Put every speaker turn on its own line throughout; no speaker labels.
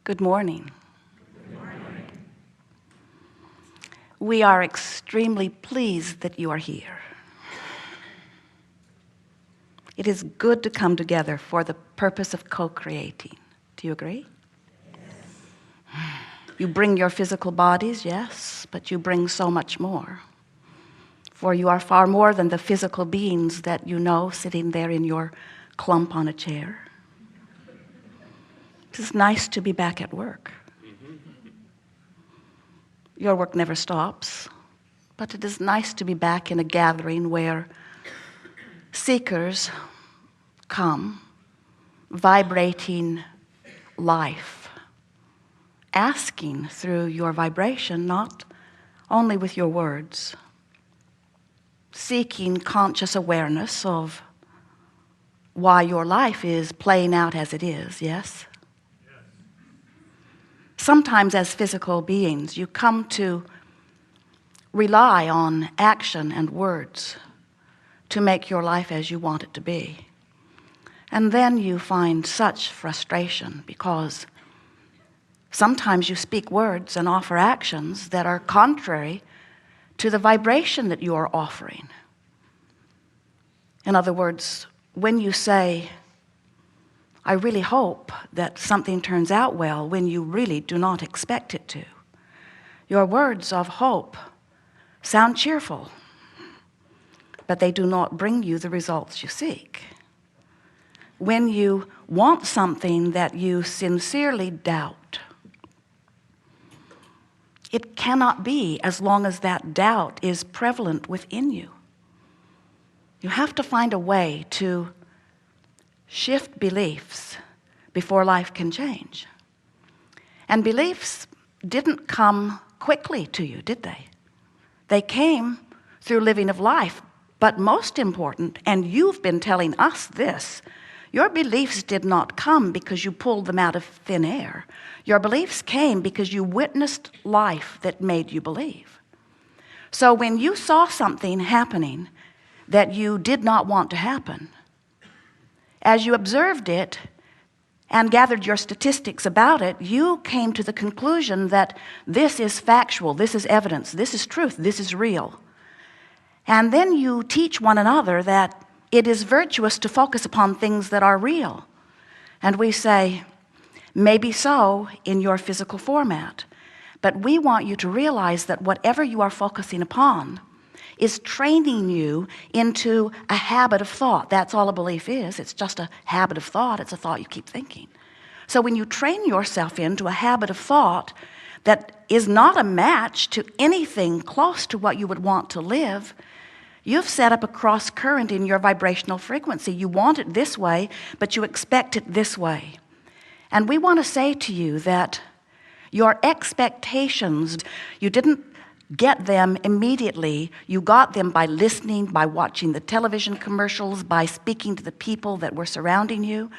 Good morning. We are extremely pleased that you are here. It is good to come together for the purpose of co-creating. Do you agree? Yes. You bring your physical bodies, yes, but you bring so much more. For you are far more than the physical beings that you know sitting there in your clump on a chair. It is nice to be back at work. Your work never stops, but it is nice to be back in a gathering where seekers come, vibrating life, asking through your vibration, not only with your words, seeking conscious awareness of why your life is playing out as it is, yes? Sometimes as physical beings, you come to rely on action and words to make your life as you want it to be. And then you find such frustration because sometimes you speak words and offer actions that are contrary to the vibration that you are offering. In other words, when you say, I really hope that something turns out well, when you really do not expect it to. Your words of hope sound cheerful, but they do not bring you the results you seek. When you want something that you sincerely doubt, it cannot be as long as that doubt is prevalent within you. You have to find a way to shift beliefs before life can change. And beliefs didn't come quickly to you, did they? They came through living of life. But most important, and you've been telling us this, your beliefs did not come because you pulled them out of thin air. Your beliefs came because you witnessed life that made you believe. So when you saw something happening that you did not want to happen, as you observed it and gathered your statistics about it, you came to the conclusion that this is factual, this is evidence, this is truth, this is real. And then you teach one another that it is virtuous to focus upon things that are real. And we say, maybe so in your physical format, but we want you to realize that whatever you are focusing upon is training you into a habit of thought. That's all a belief is. It's just a habit of thought. It's a thought you keep thinking. So when you train yourself into a habit of thought that is not a match to anything close to what you would want to live, you've set up a cross current in your vibrational frequency. You want it this way, but you expect it this way. And we want to say to you that your expectations, you didn't get them immediately. You got them by listening, by watching the television commercials, by speaking to the people that were surrounding you.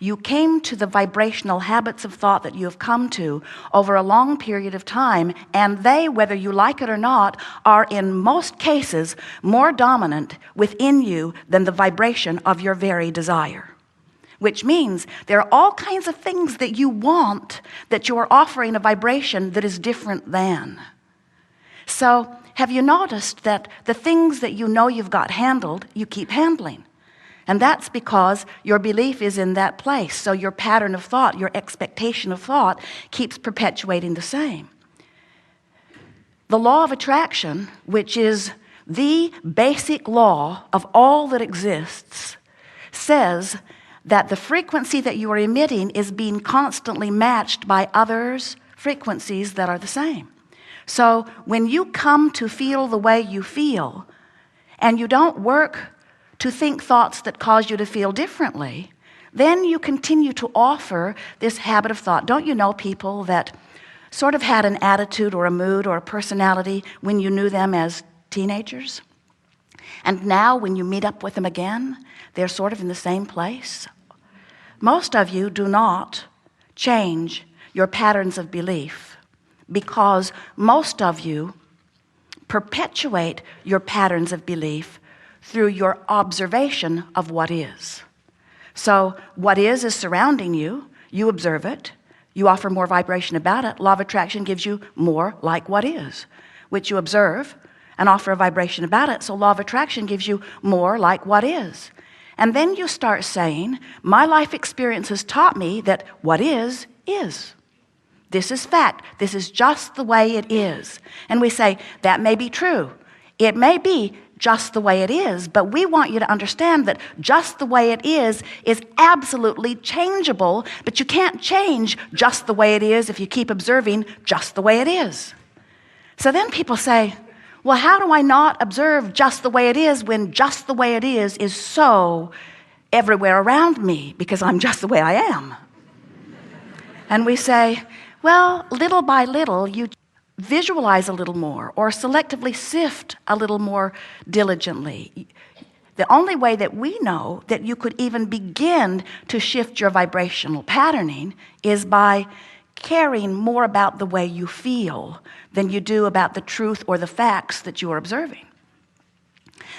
You came to the vibrational habits of thought that you have come to over a long period of time, and they, whether you like it or not, are in most cases more dominant within you than the vibration of your very desire. Which means there are all kinds of things that you want that you are offering a vibration that is different than. So have you noticed that the things that you know you've got handled, you keep handling? And that's because your belief is in that place. So your pattern of thought, your expectation of thought keeps perpetuating the same. The law of attraction, which is the basic law of all that exists, says that the frequency that you are emitting is being constantly matched by others' frequencies that are the same. So when you come to feel the way you feel, and you don't work to think thoughts that cause you to feel differently, then you continue to offer this habit of thought. Don't you know people that sort of had an attitude or a mood or a personality when you knew them as teenagers? And now when you meet up with them again, they're sort of in the same place? Most of you do not change your patterns of belief, because most of you perpetuate your patterns of belief through your observation of what is. So what is surrounding you, you observe it, You offer more vibration about it. Law of attraction gives you more like what is, which you observe and offer a vibration about it. So law of attraction gives you more like what is. And then you start saying, my life experience has taught me that what is. This is fact. This is just the way it is. And we say, that may be true. It may be just the way it is, but we want you to understand that just the way it is absolutely changeable, but you can't change just the way it is if you keep observing just the way it is. So then people say, well, how do I not observe just the way it is when just the way it is so everywhere around me because I'm just the way I am? And we say, well, little by little, you visualize a little more or selectively sift a little more diligently. The only way that we know that you could even begin to shift your vibrational patterning is by caring more about the way you feel than you do about the truth or the facts that you are observing.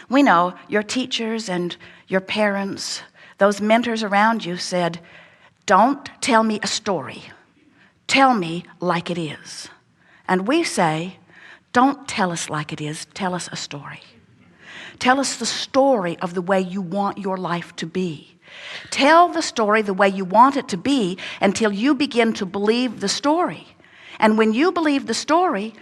We know your teachers and your parents, those mentors around you said, don't tell me a story. Tell me like it is. And we say, don't tell us like it is, tell us a story. Tell us the story of the way you want your life to be. Tell the story the way you want it to be until you begin to believe the story. And when you believe the story,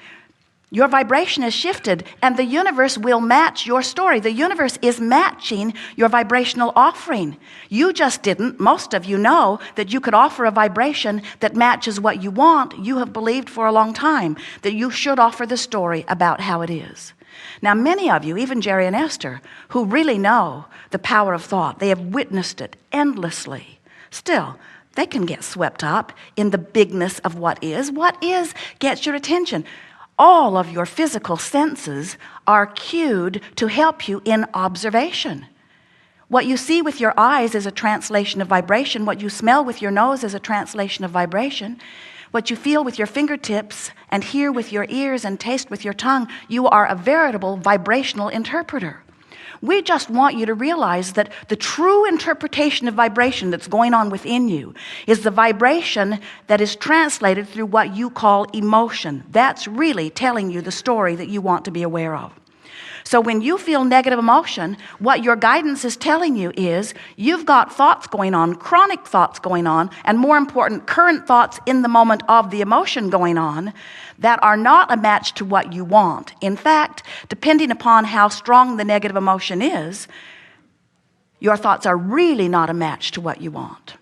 your vibration is shifted and the universe will match your story. The universe is matching your vibrational offering. You just didn't. Most of you know that you could offer a vibration that matches what you want. You have believed for a long time that you should offer the story about how it is. Now, many of you, even Jerry and Esther, who really know the power of thought, they have witnessed it endlessly. Still, they can get swept up in the bigness of what is. What is gets your attention. All of your physical senses are cued to help you in observation. What you see with your eyes is a translation of vibration. What you smell with your nose is a translation of vibration. What you feel with your fingertips and hear with your ears and taste with your tongue, you are a veritable vibrational interpreter. We just want you to realize that the true interpretation of vibration that's going on within you is the vibration that is translated through what you call emotion. That's really telling you the story that you want to be aware of. So when you feel negative emotion, what your guidance is telling you is you've got thoughts going on, chronic thoughts going on, and more important, current thoughts in the moment of the emotion going on that are not a match to what you want. In fact, depending upon how strong the negative emotion is, your thoughts are really not a match to what you want.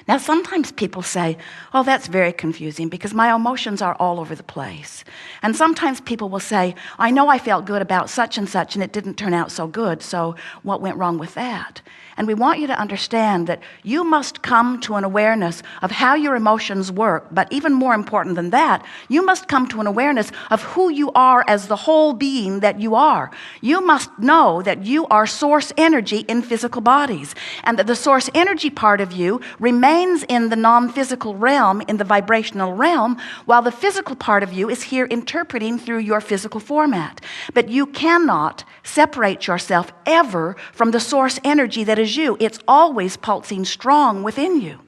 Now, sometimes people say, oh, that's very confusing because my emotions are all over the place. And sometimes people will say, I know I felt good about such and it didn't turn out so good, so what went wrong with that? And we want you to understand that you must come to an awareness of how your emotions work, but even more important than that, you must come to an awareness of who you are as the whole being that you are. You must know that you are source energy in physical bodies, and that the source energy part of you remains in the non-physical realm, in the vibrational realm, while the physical part of you is here interpreting through your physical format. But you cannot separate yourself ever from the source energy that is you. It's always pulsing strong within you.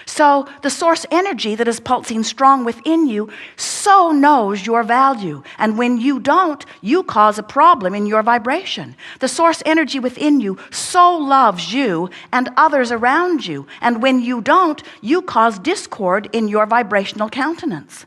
So the source energy that is pulsing strong within you so knows your value. And when you don't, you cause a problem in your vibration. The source energy within you so loves you and others around you. And when you don't, you cause discord in your vibrational countenance.